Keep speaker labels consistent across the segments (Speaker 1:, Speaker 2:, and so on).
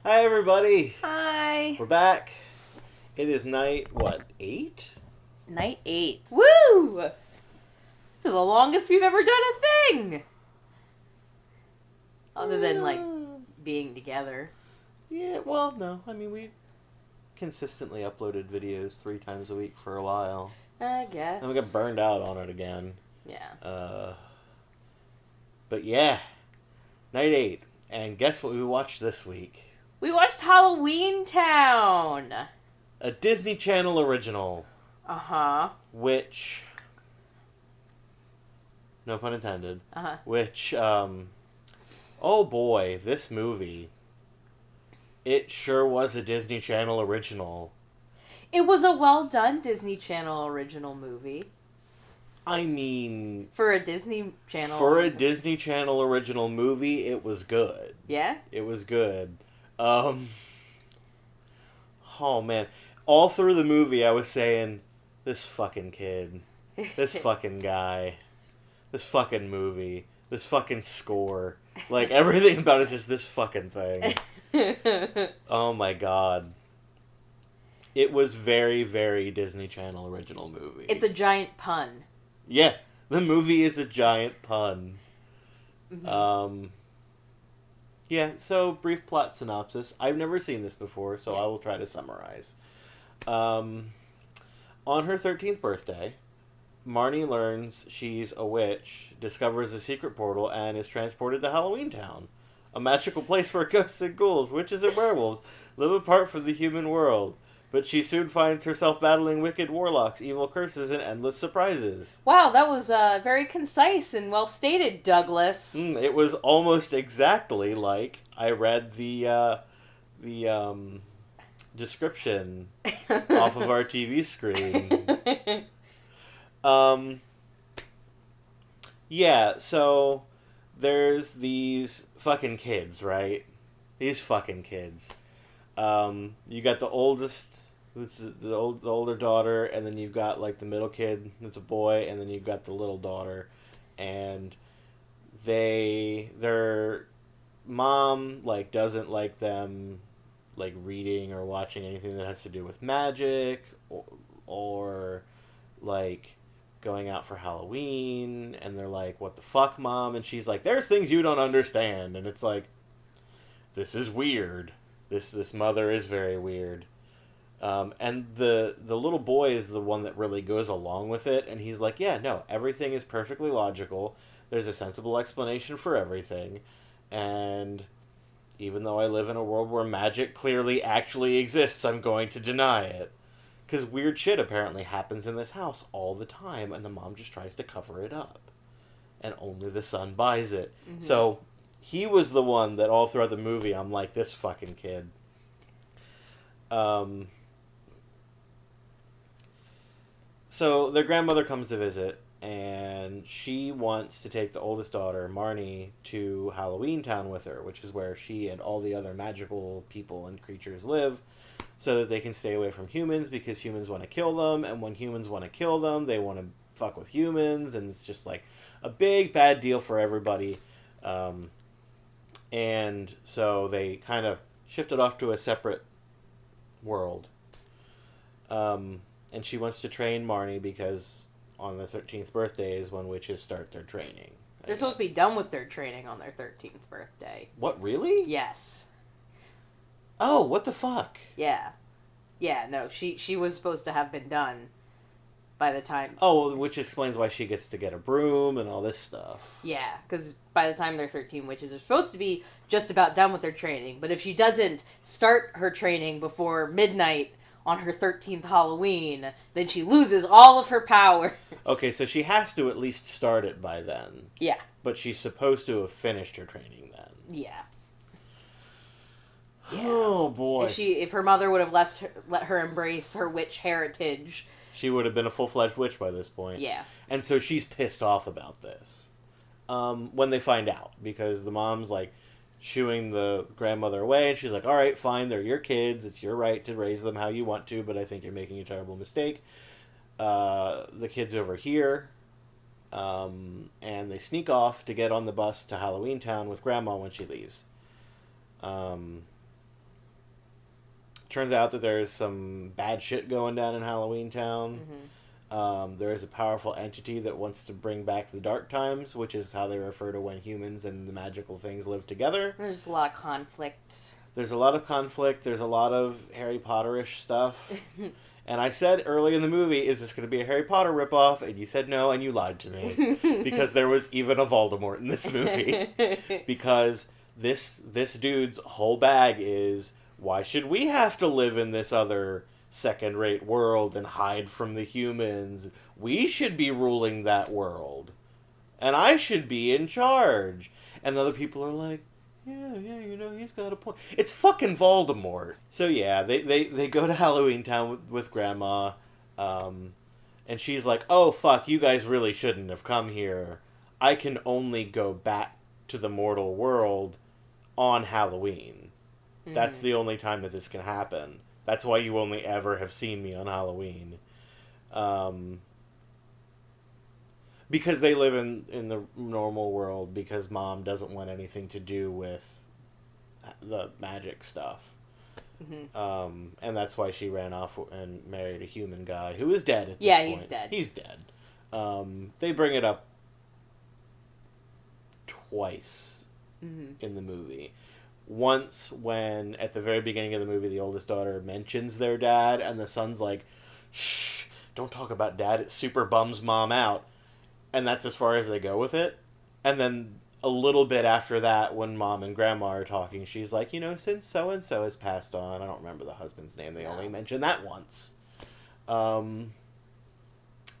Speaker 1: Hi, everybody.
Speaker 2: Hi.
Speaker 1: We're back. It is night, 8?
Speaker 2: Night 8. Woo! This is the longest we've ever done a thing! Other than, being together.
Speaker 1: Yeah, well, no. I mean, we consistently uploaded videos 3 times a week for a while.
Speaker 2: I guess.
Speaker 1: Then we got burned out on it again.
Speaker 2: Yeah.
Speaker 1: But yeah. Night 8. And guess what we watched this week?
Speaker 2: We watched Halloweentown!
Speaker 1: A Disney Channel original.
Speaker 2: Uh-huh.
Speaker 1: Which... No pun intended.
Speaker 2: Uh-huh.
Speaker 1: Which, oh boy, this movie. It sure was a Disney Channel original.
Speaker 2: It was a well-done Disney Channel original movie.
Speaker 1: I mean...
Speaker 2: For a Disney Channel...
Speaker 1: For a Disney Channel original movie, it was good.
Speaker 2: Yeah?
Speaker 1: It was good. Oh, man. All through the movie, I was saying, this fucking kid. This fucking guy. This fucking movie. This fucking score. Like, everything about it is just this fucking thing. Oh my god. It was very, very Disney Channel original movie.
Speaker 2: It's a giant pun.
Speaker 1: Yeah, the movie is a giant pun.
Speaker 2: Mm-hmm.
Speaker 1: Yeah, so brief plot synopsis. I've never seen this before, so
Speaker 2: Yeah.
Speaker 1: I will try to summarize. On her 13th birthday, Marnie learns she's a witch, discovers a secret portal, and is transported to Halloweentown, a magical place where ghosts and ghouls, witches and werewolves live apart from the human world. But she soon finds herself battling wicked warlocks, evil curses, and endless surprises.
Speaker 2: Wow, that was very concise and well stated, Douglas.
Speaker 1: It was almost exactly like I read the description off of our TV screen. Yeah, so there's these fucking kids, right? These fucking kids. You got the oldest, it's the older daughter, and then you've got like the middle kid, that's a boy, and then you've got the little daughter, and their mom like doesn't like them like reading or watching anything that has to do with magic or like going out for Halloween, and they're like, "What the fuck, Mom?" And she's like, "There's things you don't understand," and it's like, this is weird. This mother is very weird. And the little boy is the one that really goes along with it, and he's like, yeah, no, everything is perfectly logical. There's a sensible explanation for everything. And even though I live in a world where magic clearly actually exists, I'm going to deny it. Because weird shit apparently happens in this house all the time, and the mom just tries to cover it up. And only the son buys it. Mm-hmm. So he was the one that all throughout the movie I'm like, this fucking kid. So their grandmother comes to visit, and she wants to take the oldest daughter, Marnie, to Halloweentown with her, which is where she and all the other magical people and creatures live, so that they can stay away from humans, because humans want to kill them, and when humans want to kill them, they want to fuck with humans, and it's just like a big bad deal for everybody. And so they kind of shifted off to a separate world. And she wants to train Marnie because on the 13th birthday is when witches start their training.
Speaker 2: They're supposed to be done with their training on their 13th birthday.
Speaker 1: What, really?
Speaker 2: Yes.
Speaker 1: Oh, what the fuck?
Speaker 2: Yeah. Yeah, no, she was supposed to have been done by the time...
Speaker 1: Oh, which explains why she gets to get a broom and all this stuff.
Speaker 2: Yeah, because by the time they're 13, witches are supposed to be just about done with their training. But if she doesn't start her training before midnight on her 13th Halloween, then she loses all of her powers.
Speaker 1: Okay, so she has to at least start it by then.
Speaker 2: Yeah.
Speaker 1: But she's supposed to have finished her training then.
Speaker 2: Yeah.
Speaker 1: Oh, boy.
Speaker 2: If her mother would have let her embrace her witch heritage...
Speaker 1: She would have been a full-fledged witch by this point.
Speaker 2: Yeah.
Speaker 1: And so she's pissed off about this. When they find out. Because the mom's, like, shooing the grandmother away. And she's like, all right, fine, they're your kids. It's your right to raise them how you want to. But I think you're making a terrible mistake. The kid's over here. And they sneak off to get on the bus to Halloweentown with Grandma when she leaves. turns out that there's some bad shit going down in Halloweentown. There is a powerful entity that wants to bring back the dark times, which is how they refer to when humans and the magical things live together.
Speaker 2: There's a lot of conflict.
Speaker 1: There's a lot of conflict. There's a lot of Harry Potter-ish stuff. And I said early in the movie, is this going to be a Harry Potter ripoff? And you said no, and you lied to me. Because there was even a Voldemort in this movie. Because this dude's whole bag is, why should we have to live in this other second-rate world and hide from the humans? We should be ruling that world. And I should be in charge. And the other people are like, yeah, he's got a point. It's fucking Voldemort. So yeah, they go to Halloweentown with Grandma, and she's like, oh fuck, you guys really shouldn't have come here. I can only go back to the mortal world on Halloween. That's the only time that this can happen. That's why you only ever have seen me on Halloween. Because they live in the normal world, because Mom doesn't want anything to do with the magic stuff. And that's why she ran off and married a human guy who is dead at this point.
Speaker 2: He's dead.
Speaker 1: He's dead. They bring it up twice in the movie. Once when, at the very beginning of the movie, the oldest daughter mentions their dad, and the son's like, shh, don't talk about dad, it super bums Mom out. And that's as far as they go with it. And then a little bit after that, when Mom and Grandma are talking, she's like, since so-and-so has passed on, I don't remember the husband's name, they only mention that once. And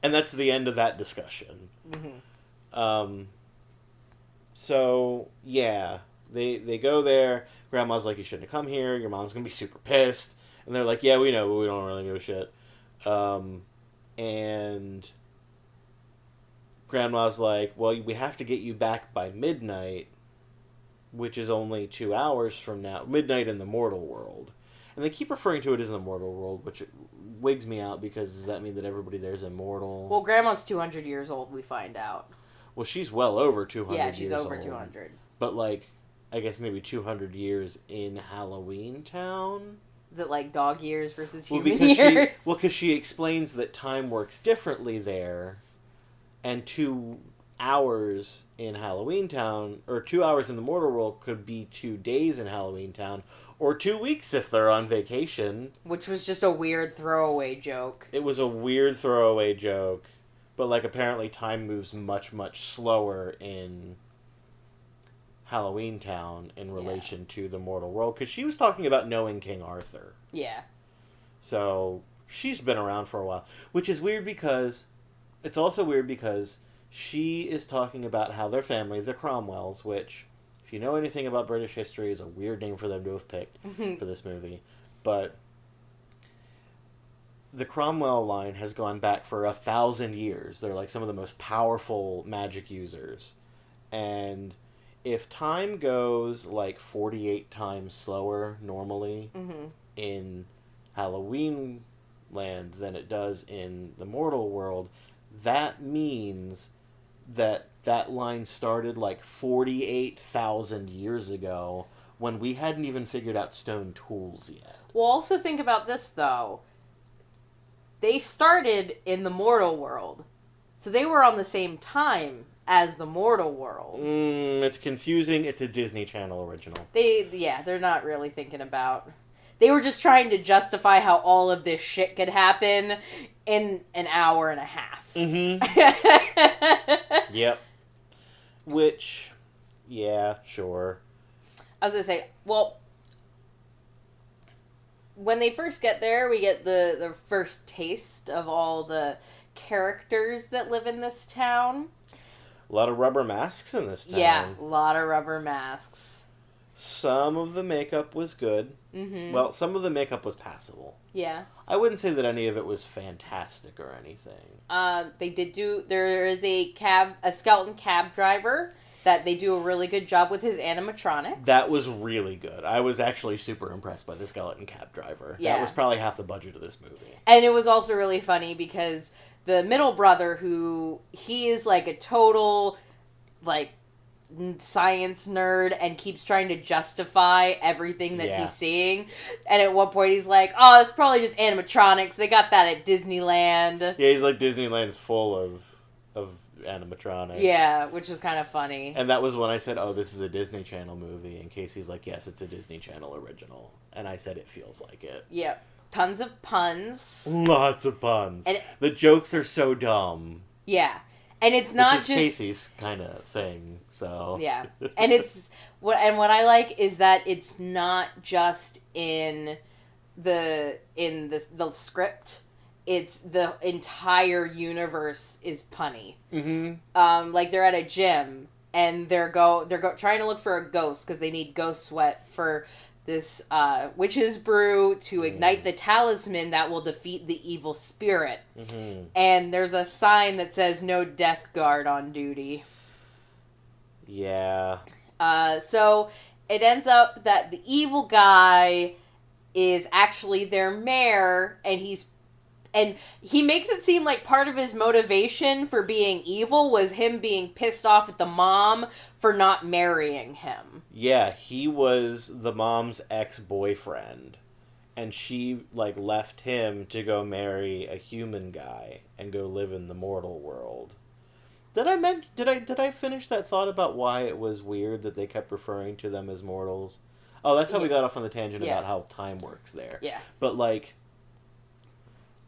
Speaker 1: that's the end of that discussion. So, yeah, they go there. Grandma's like, you shouldn't have come here, your mom's gonna be super pissed. And they're like, yeah, we know, but we don't really give a shit. And Grandma's like, well, we have to get you back by midnight, which is only 2 hours from now. Midnight in the mortal world. And they keep referring to it as the mortal world, which wigs me out, because does that mean that everybody there is immortal?
Speaker 2: Well, Grandma's 200 years old, we find out.
Speaker 1: Well, she's well over 200 years old.
Speaker 2: Yeah, she's over 200.
Speaker 1: But, I guess maybe 200 years in Halloweentown?
Speaker 2: Is it like dog years versus human years?
Speaker 1: Because she explains that time works differently there. And 2 hours in Halloweentown, or 2 hours in the mortal world, could be 2 days in Halloweentown, or 2 weeks if they're on vacation.
Speaker 2: Which was just a weird throwaway joke.
Speaker 1: It was a weird throwaway joke. But, apparently time moves much, much slower in Halloweentown in relation to the mortal world. Because she was talking about knowing King Arthur.
Speaker 2: Yeah.
Speaker 1: So, she's been around for a while. Which is weird because... It's also weird because she is talking about how their family, the Cromwells, which, if you know anything about British history, is a weird name for them to have picked for this movie. But the Cromwell line has gone back for 1,000 years. They're some of the most powerful magic users. And if time goes 48 times slower normally in Halloween land than it does in the mortal world, that means that line started 48,000 years ago when we hadn't even figured out stone tools yet.
Speaker 2: Well, also think about this, though. They started in the mortal world. So they were on the same time as the mortal world.
Speaker 1: It's confusing. It's a Disney Channel original.
Speaker 2: They're not really thinking about... They were just trying to justify how all of this shit could happen in an hour and a half.
Speaker 1: Yep. Which, yeah, sure.
Speaker 2: I was going to say, well, when they first get there, we get the first taste of all the characters that live in this town.
Speaker 1: A lot of rubber masks in this town.
Speaker 2: Yeah, a lot of rubber masks.
Speaker 1: Some of the makeup was good. Well, some of the makeup was passable.
Speaker 2: Yeah.
Speaker 1: I wouldn't say that any of it was fantastic or anything.
Speaker 2: There is a skeleton cab driver that they do a really good job with his animatronics.
Speaker 1: That was really good. I was actually super impressed by the skeleton cab driver. Yeah. That was probably half the budget of this movie.
Speaker 2: And it was also really funny because the middle brother, he is a total, science nerd and keeps trying to justify everything that he's seeing. And at one point he's like, oh, it's probably just animatronics. They got that at Disneyland.
Speaker 1: Yeah, he's like, Disneyland is full of animatronics.
Speaker 2: Yeah, which is kind of funny.
Speaker 1: And that was when I said, oh, this is a Disney Channel movie. And Casey's like, yes, it's a Disney Channel original. And I said, it feels like it.
Speaker 2: Yep. Tons of puns.
Speaker 1: Lots of puns. And the jokes are so dumb.
Speaker 2: Yeah. And it's not just
Speaker 1: Casey's kind of thing, so
Speaker 2: yeah. And it's what I like is that it's not just in the script. It's the entire universe is punny. Mm-hmm. Like they're at a gym and they're trying to look for a ghost because they need ghost sweat for this witch's brew to ignite the talisman that will defeat the evil spirit. Mm-hmm. And there's a sign that says no death guard on duty.
Speaker 1: Yeah.
Speaker 2: So it ends up that the evil guy is actually their mayor, and he makes it seem like part of his motivation for being evil was him being pissed off at the mom for not marrying him.
Speaker 1: Yeah, he was the mom's ex-boyfriend, and she left him to go marry a human guy and go live in the mortal world. Did I finish that thought about why it was weird that they kept referring to them as mortals? Oh, that's how we got off on the tangent about how time works there.
Speaker 2: Yeah.
Speaker 1: But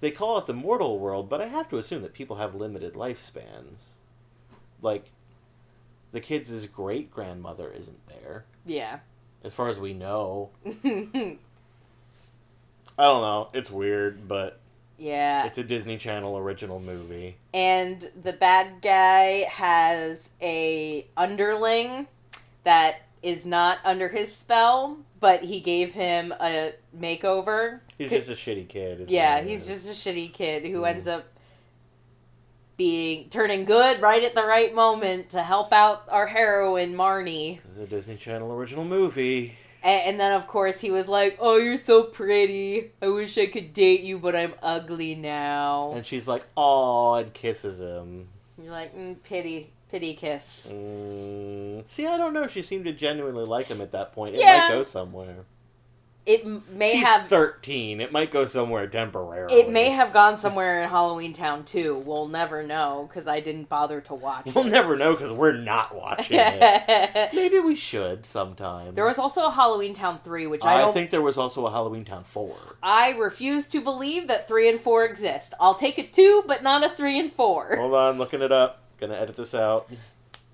Speaker 1: they call it the mortal world, but I have to assume that people have limited lifespans. The kid's great-grandmother isn't there.
Speaker 2: Yeah.
Speaker 1: As far as we know. I don't know. It's weird, but
Speaker 2: yeah,
Speaker 1: it's a Disney Channel original movie.
Speaker 2: And the bad guy has a underling that is not under his spell, but he gave him a makeover.
Speaker 1: He's just a shitty kid.
Speaker 2: Yeah, he's just a shitty kid who ends up turning good right at the right moment to help out our heroine, Marnie.
Speaker 1: This is a Disney Channel original movie.
Speaker 2: And then, of course, he was like, oh, you're so pretty. I wish I could date you, but I'm ugly now.
Speaker 1: And she's like, aw, and kisses him.
Speaker 2: You're like, pity kiss.
Speaker 1: See, I don't know. She seemed to genuinely like him at that point. It might go somewhere. She's 13. It might go somewhere temporarily.
Speaker 2: It may have gone somewhere in Halloweentown, too. We'll never know, because I didn't bother to watch it.
Speaker 1: We'll never know, because we're not watching it. Maybe we should sometime.
Speaker 2: There was also a Halloweentown 3, which
Speaker 1: I think there was also a Halloweentown 4.
Speaker 2: I refuse to believe that 3 and 4 exist. I'll take a 2, but not a 3 and 4.
Speaker 1: Hold on, looking it up. Gonna edit this out.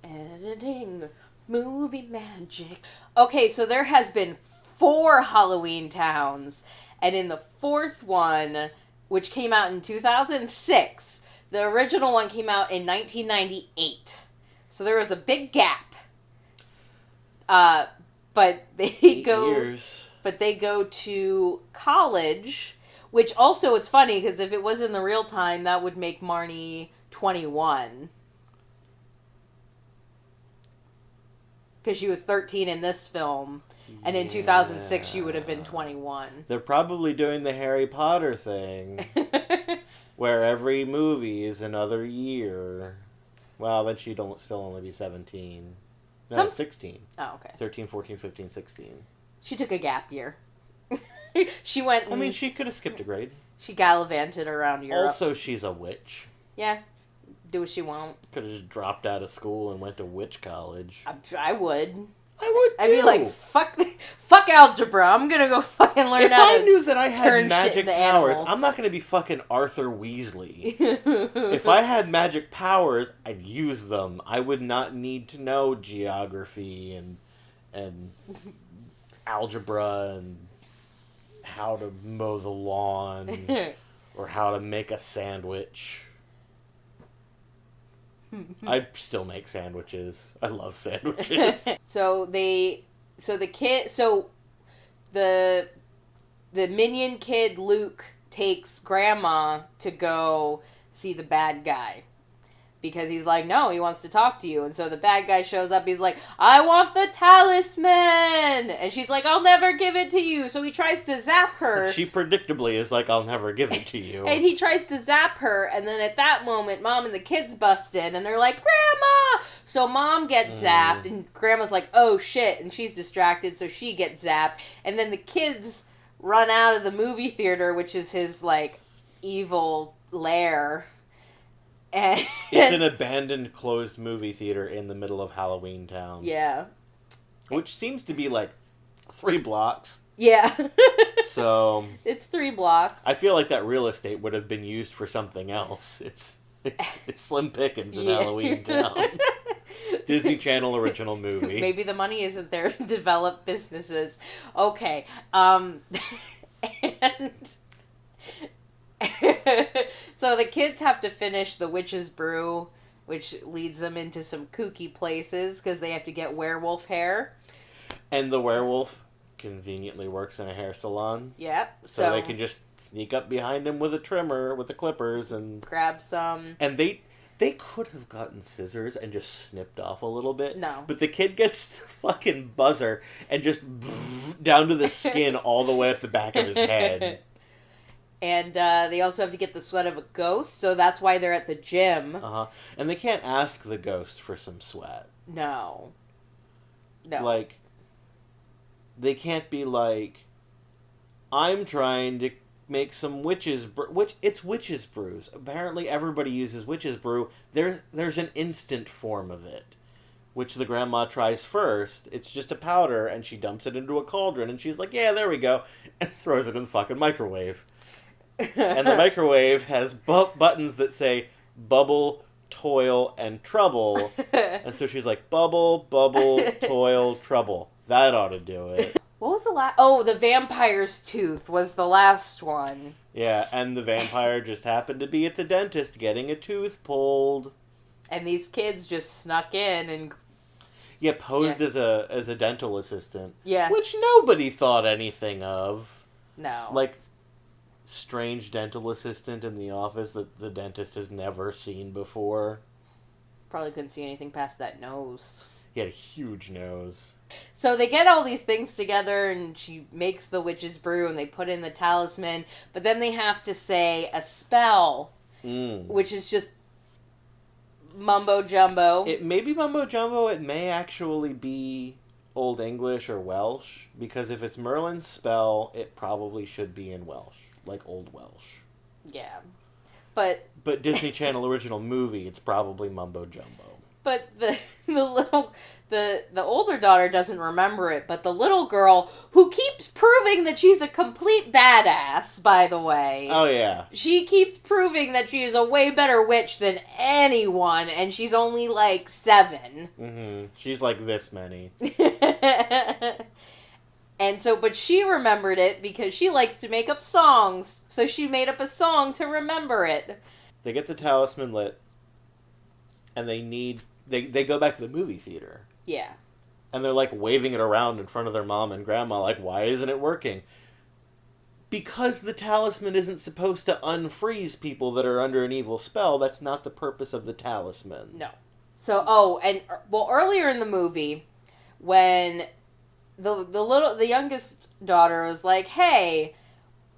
Speaker 2: Editing movie magic. Okay, so there has been 4 Halloweentowns, and in the 4th one, which came out in 2006, the original one came out in 1998. So there was a big gap. But they go to college, which also it's funny because if it was in the real time, that would make Marnie 21. Because she was 13 in this film. And in 2006, she would have been 21.
Speaker 1: They're probably doing the Harry Potter thing. Where every movie is another year. Well, then she'd still only be 17. No, 16.
Speaker 2: Oh, okay.
Speaker 1: 13, 14, 15, 16.
Speaker 2: She took a gap year. She went...
Speaker 1: I mean, she could have skipped a grade.
Speaker 2: She gallivanted around Europe.
Speaker 1: Also, she's a witch.
Speaker 2: Yeah. Do what she wants.
Speaker 1: Could have just dropped out of school and went to witch college.
Speaker 2: I would.
Speaker 1: I would too.
Speaker 2: I'd be like, fuck algebra. I'm gonna go fucking learn
Speaker 1: if
Speaker 2: how
Speaker 1: I
Speaker 2: to
Speaker 1: knew that I had magic powers,
Speaker 2: animals.
Speaker 1: I'm not gonna be fucking Arthur Weasley. If I had magic powers, I'd use them. I would not need to know geography and algebra and how to mow the lawn or how to make a sandwich. I still make sandwiches. I love sandwiches.
Speaker 2: So the minion kid Luke takes grandma to go see the bad guy. because he's like, no, he wants to talk to you. And so the bad guy shows up. He's like, I want the talisman. And she's like, I'll never give it to you. So he tries to zap her.
Speaker 1: She predictably is like, I'll never give it to you.
Speaker 2: And he tries to zap her. And then at that moment, Mom and the kids bust in. And they're like, Grandma! So Mom gets zapped. And Grandma's like, oh, shit. And she's distracted. So she gets zapped. And then the kids run out of the movie theater, which is his, like, evil lair. And
Speaker 1: it's an abandoned, closed movie theater in the middle of Halloweentown.
Speaker 2: Yeah.
Speaker 1: Which seems to be like 3 blocks.
Speaker 2: Yeah.
Speaker 1: So...
Speaker 2: It's 3 blocks.
Speaker 1: I feel like that real estate would have been used for something else. It's slim pickings in Halloweentown. Disney Channel original movie.
Speaker 2: Maybe the money isn't there to develop businesses. Okay. And... So the kids have to finish the witch's brew, which leads them into some kooky places because they have to get werewolf hair.
Speaker 1: And the werewolf conveniently works in a hair salon.
Speaker 2: Yep.
Speaker 1: So they can just sneak up behind him with a trimmer, with the clippers, and
Speaker 2: grab some.
Speaker 1: And they could have gotten scissors and just snipped off a little bit.
Speaker 2: No.
Speaker 1: But the kid gets the fucking buzzer and just down to the skin all the way at the back of his head.
Speaker 2: And they also have to get the sweat of a ghost, so that's why they're at the gym.
Speaker 1: Uh-huh. And they can't ask the ghost for some sweat.
Speaker 2: No.
Speaker 1: Like, they can't be like, I'm trying to make some witch's brew. It's witch's brews. Apparently everybody uses witch's brew. There's an instant form of it, which the grandma tries first. It's just a powder, and she dumps it into a cauldron, and she's like, yeah, there we go, and throws it in the fucking microwave. And the microwave has buttons that say bubble, toil, and trouble. And so she's like, bubble, toil, trouble. That ought to do it.
Speaker 2: What was the last... Oh, the vampire's tooth was the last one.
Speaker 1: Yeah, and the vampire just happened to be at the dentist getting a tooth pulled.
Speaker 2: And these kids just snuck in and...
Speaker 1: Yeah, posed as a dental assistant.
Speaker 2: Yeah.
Speaker 1: Which nobody thought anything of.
Speaker 2: No.
Speaker 1: Like... strange dental assistant in the office that the dentist has never seen before.
Speaker 2: Probably couldn't see anything past that nose.
Speaker 1: He had a huge nose.
Speaker 2: So they get all these things together, and she makes the witch's brew, and they put in the talisman, but then they have to say a spell, which is just mumbo jumbo.
Speaker 1: It may be mumbo jumbo. It may actually be Old English or Welsh, because if it's Merlin's spell, it probably should be in Welsh. Like Old Welsh.
Speaker 2: Yeah. But
Speaker 1: Disney Channel original movie, it's probably mumbo jumbo.
Speaker 2: But the older daughter doesn't remember it, but the little girl, who keeps proving that she's a complete badass, by the way.
Speaker 1: Oh, yeah.
Speaker 2: She keeps proving that she is a way better witch than anyone, and she's only like 7.
Speaker 1: Mm-hmm. She's like this many.
Speaker 2: And so, but she remembered it because she likes to make up songs. So she made up a song to remember it.
Speaker 1: They get the talisman lit, and they go back to the movie theater.
Speaker 2: Yeah.
Speaker 1: And they're like waving it around in front of their mom and grandma, like, why isn't it working? Because the talisman isn't supposed to unfreeze people that are under an evil spell. That's not the purpose of the talisman.
Speaker 2: No. So, earlier in the movie, when the youngest daughter was like, hey,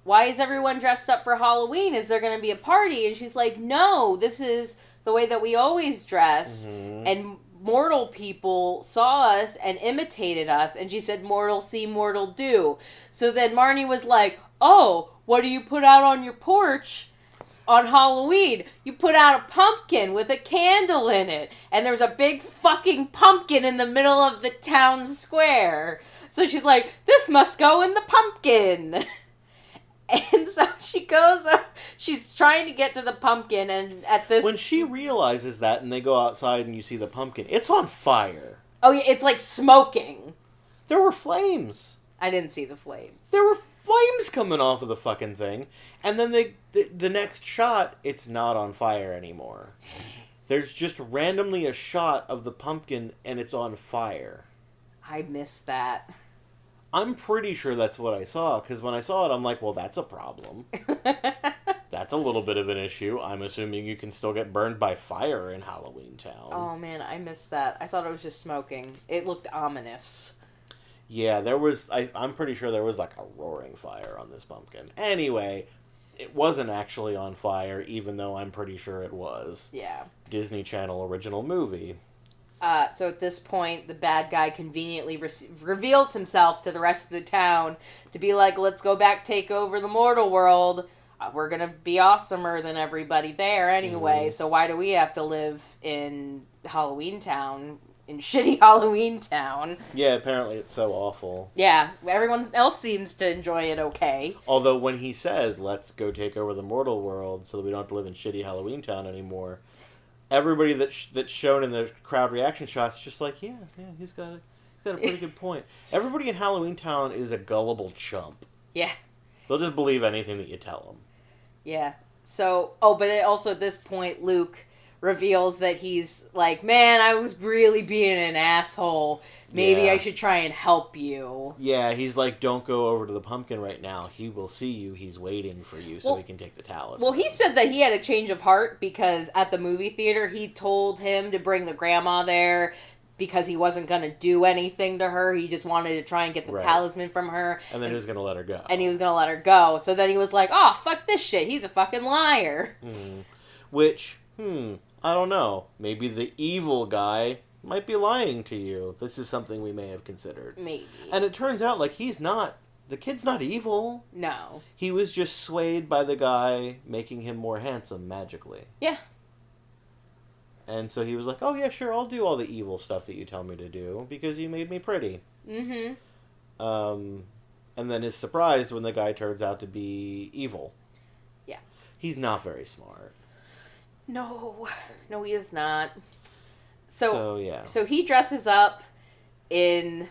Speaker 2: why is everyone dressed up for Halloween? Is there going to be a party? And she's like, no, this is the way that we always dress. Mm-hmm. And mortal people saw us and imitated us. And she said, mortal see, mortal do. So then Marnie was like, oh, what do you put out on your porch on Halloween? You put out a pumpkin with a candle in it. And there's a big fucking pumpkin in the middle of the town square. So she's like, this must go in the pumpkin. And so she's trying to get to the pumpkin, and at this...
Speaker 1: When she realizes that, and they go outside and you see the pumpkin, it's on fire.
Speaker 2: Oh, yeah, it's like smoking.
Speaker 1: There were flames.
Speaker 2: I didn't see the flames.
Speaker 1: There were flames coming off of the fucking thing. And then the next shot, it's not on fire anymore. There's just randomly a shot of the pumpkin, and it's on fire.
Speaker 2: I missed that.
Speaker 1: I'm pretty sure that's what I saw, because when I saw it, I'm like, well, that's a problem. That's That's a little bit of an issue. I'm assuming you can still get burned by fire in Halloweentown.
Speaker 2: Oh man, I missed that. I thought it was just smoking. It looked ominous.
Speaker 1: Yeah, there was... I'm pretty sure there was like a roaring fire on this pumpkin. Anyway, it wasn't actually on fire, even though I'm pretty sure it was.
Speaker 2: Yeah.
Speaker 1: Disney Channel original movie.
Speaker 2: So at this point, the bad guy conveniently reveals himself to the rest of the town to be like, let's go back, take over the mortal world. We're going to be awesomer than everybody there anyway, so why do we have to live in Halloweentown, in shitty Halloweentown?
Speaker 1: Yeah, apparently it's so awful.
Speaker 2: Yeah, everyone else seems to enjoy it okay.
Speaker 1: Although when he says, let's go take over the mortal world so that we don't have to live in shitty Halloweentown anymore, everybody that's shown in the crowd reaction shots is just like, yeah, he's got a pretty good point. Everybody in Halloweentown is a gullible chump.
Speaker 2: Yeah.
Speaker 1: They'll just believe anything that you tell them.
Speaker 2: Yeah. So, but also at this point, Luke reveals that he's like, man, I was really being an asshole. Maybe I should try and help you.
Speaker 1: Yeah, he's like, don't go over to the pumpkin right now. He will see you. He's waiting for you so he can take the talisman.
Speaker 2: Well, he said that he had a change of heart because at the movie theater, he told him to bring the grandma there because he wasn't going to do anything to her. He just wanted to try and get the talisman from her.
Speaker 1: And then he was going to let her go.
Speaker 2: And he was going to let her go. So then he was like, oh, fuck this shit. He's a fucking liar.
Speaker 1: Which, I don't know. Maybe the evil guy might be lying to you. This is something we may have considered.
Speaker 2: Maybe.
Speaker 1: And it turns out, like, the kid's not evil.
Speaker 2: No.
Speaker 1: He was just swayed by the guy making him more handsome magically.
Speaker 2: Yeah.
Speaker 1: And so he was like, oh yeah, sure, I'll do all the evil stuff that you tell me to do because you made me pretty.
Speaker 2: Mm-hmm.
Speaker 1: And then is surprised when the guy turns out to be evil.
Speaker 2: Yeah.
Speaker 1: He's not very smart.
Speaker 2: No, he is not. So
Speaker 1: yeah.
Speaker 2: So he dresses up in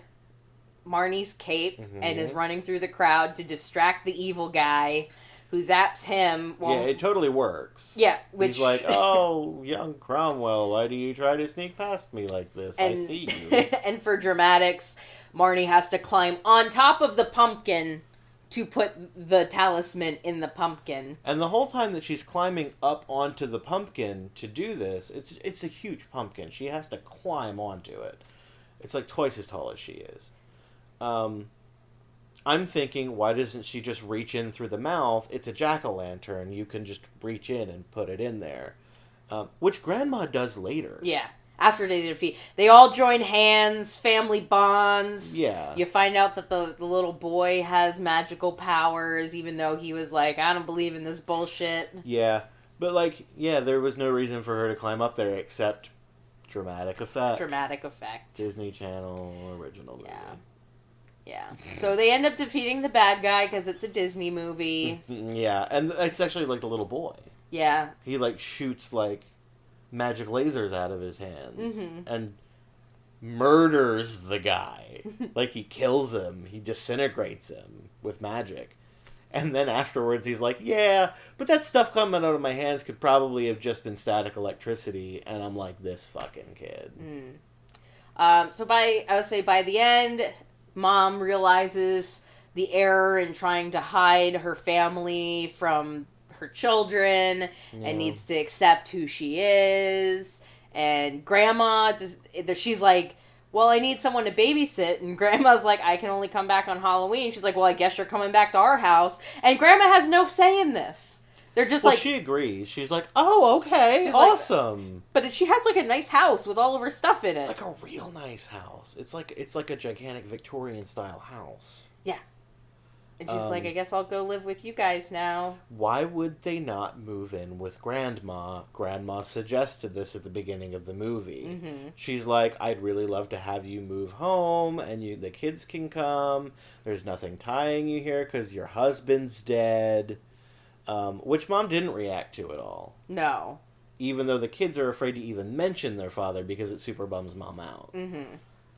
Speaker 2: Marnie's cape and is running through the crowd to distract the evil guy who zaps him.
Speaker 1: Yeah, it totally works.
Speaker 2: Yeah.
Speaker 1: He's like, oh, young Cromwell, why do you try to sneak past me like this? I see you.
Speaker 2: And for dramatics, Marnie has to climb on top of the pumpkin to put the talisman in the pumpkin.
Speaker 1: And the whole time that she's climbing up onto the pumpkin to do this, it's a huge pumpkin. She has to climb onto it. It's like twice as tall as she is. I'm thinking, why doesn't she just reach in through the mouth? It's a jack-o'-lantern. You can just reach in and put it in there. Which Grandma does later.
Speaker 2: Yeah. After they defeat, they all join hands, family bonds.
Speaker 1: Yeah.
Speaker 2: You find out that the little boy has magical powers, even though he was like, I don't believe in this bullshit.
Speaker 1: Yeah. But, like, yeah, there was no reason for her to climb up there except dramatic effect.
Speaker 2: Dramatic effect.
Speaker 1: Disney Channel original movie.
Speaker 2: Yeah. So they end up defeating the bad guy because it's a Disney movie.
Speaker 1: Yeah. And it's actually, like, the little boy.
Speaker 2: Yeah.
Speaker 1: He, like, shoots, like, magic lasers out of his hands and murders the guy. Like, he kills him. He disintegrates him with magic. And then afterwards he's like, yeah, but that stuff coming out of my hands could probably have just been static electricity. And I'm like, this fucking kid.
Speaker 2: So I would say by the end, Mom realizes the error in trying to hide her family from her children and needs to accept who she is. And Grandma, she's like, well, I need someone to babysit. And Grandma's like, I can only come back on Halloween. She's like, well, I guess you're coming back to our house. And Grandma has no say in this. They're just like...
Speaker 1: she agrees. She's like, oh, okay, awesome.
Speaker 2: Like, but she has like a nice house with all of her stuff in it.
Speaker 1: Like a real nice house. It's like a gigantic Victorian style house.
Speaker 2: Yeah. And she's like, I guess I'll go live with you guys now.
Speaker 1: Why would they not move in with Grandma? Grandma suggested this at the beginning of the movie. She's like, I'd really love to have you move home and the kids can come. There's nothing tying you here because your husband's dead. Which Mom didn't react to at all.
Speaker 2: No.
Speaker 1: Even though the kids are afraid to even mention their father because it super bums Mom out.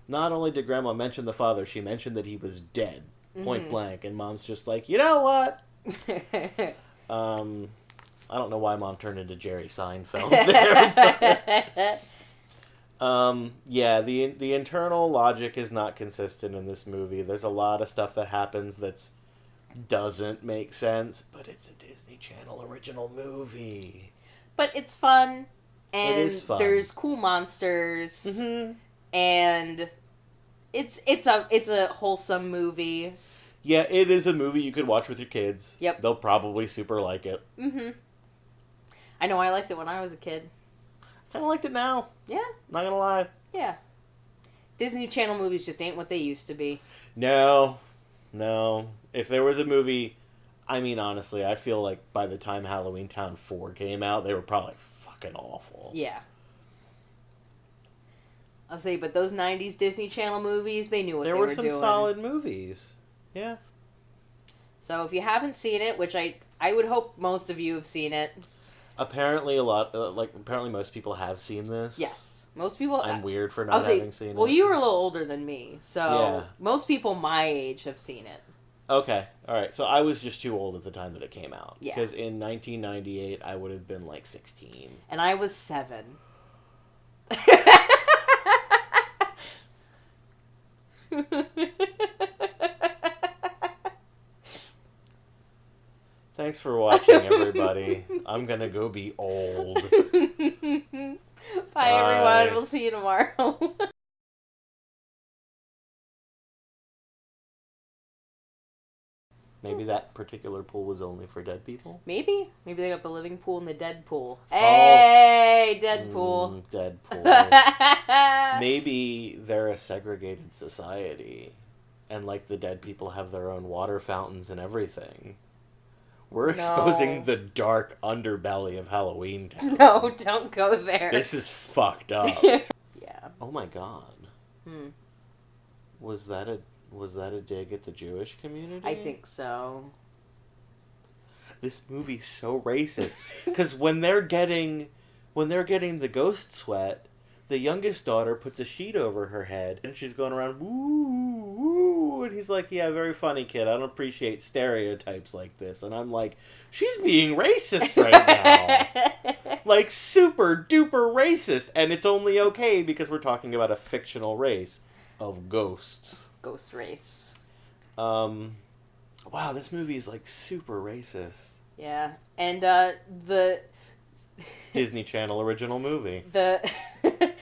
Speaker 1: Not only did Grandma mention the father, she mentioned that he was dead. Point blank. And Mom's just like, you know what? I don't know why Mom turned into Jerry Seinfeld there. Yeah, the internal logic is not consistent in this movie. There's a lot of stuff that happens that's doesn't make sense, but it's a Disney Channel original movie.
Speaker 2: But it's fun,
Speaker 1: It
Speaker 2: and
Speaker 1: is fun.
Speaker 2: there's cool monsters,
Speaker 1: Mm-hmm.
Speaker 2: and it's a wholesome movie.
Speaker 1: Yeah, it is a movie you could watch with your kids.
Speaker 2: Yep.
Speaker 1: They'll probably super like it.
Speaker 2: Mm-hmm. I know I liked it when I was a kid.
Speaker 1: Kind of liked it now.
Speaker 2: Yeah.
Speaker 1: Not gonna lie.
Speaker 2: Yeah. Disney Channel movies just ain't what they used to be.
Speaker 1: No. If there was a movie, I mean, honestly, I feel like by the time Halloweentown 4 came out, they were probably fucking awful.
Speaker 2: Yeah. I'll say, but those 90s Disney Channel movies, they knew what they were doing.
Speaker 1: There were some solid movies. Yeah.
Speaker 2: So if you haven't seen it, which I would hope most of you have seen it.
Speaker 1: Apparently apparently most people have seen this.
Speaker 2: Yes. Most people...
Speaker 1: I'm weird for not having seen it.
Speaker 2: Well, you were a little older than me, so
Speaker 1: yeah.
Speaker 2: Most people my age have seen it.
Speaker 1: Okay. All right. So I was just too old at the time that it came out.
Speaker 2: Yeah.
Speaker 1: Because in 1998, I would have been like 16.
Speaker 2: And I was 7.
Speaker 1: Thanks for watching, everybody. I'm gonna go be old.
Speaker 2: Bye, everyone. We'll see you tomorrow.
Speaker 1: Maybe that particular pool was only for dead people?
Speaker 2: Maybe they got the living pool and the dead pool. Hey, dead pool.
Speaker 1: Dead pool. Maybe they're a segregated society. And like the dead people have their own water fountains and everything. We're exposing the dark underbelly of Halloweentown.
Speaker 2: No, don't go there.
Speaker 1: This is fucked up.
Speaker 2: Yeah.
Speaker 1: Oh my god. Was that a dig at the Jewish community?
Speaker 2: I think so.
Speaker 1: This movie's so racist because when they're getting the ghost sweat, the youngest daughter puts a sheet over her head and she's going around woo woo, and he's like, "Yeah, very funny, kid. I don't appreciate stereotypes like this." And I'm like, she's being racist right now. Like super duper racist, and it's only okay because we're talking about a fictional race of ghosts.
Speaker 2: Ghost race.
Speaker 1: Wow, this movie is like super racist.
Speaker 2: Yeah, and the
Speaker 1: Disney Channel original movie.
Speaker 2: the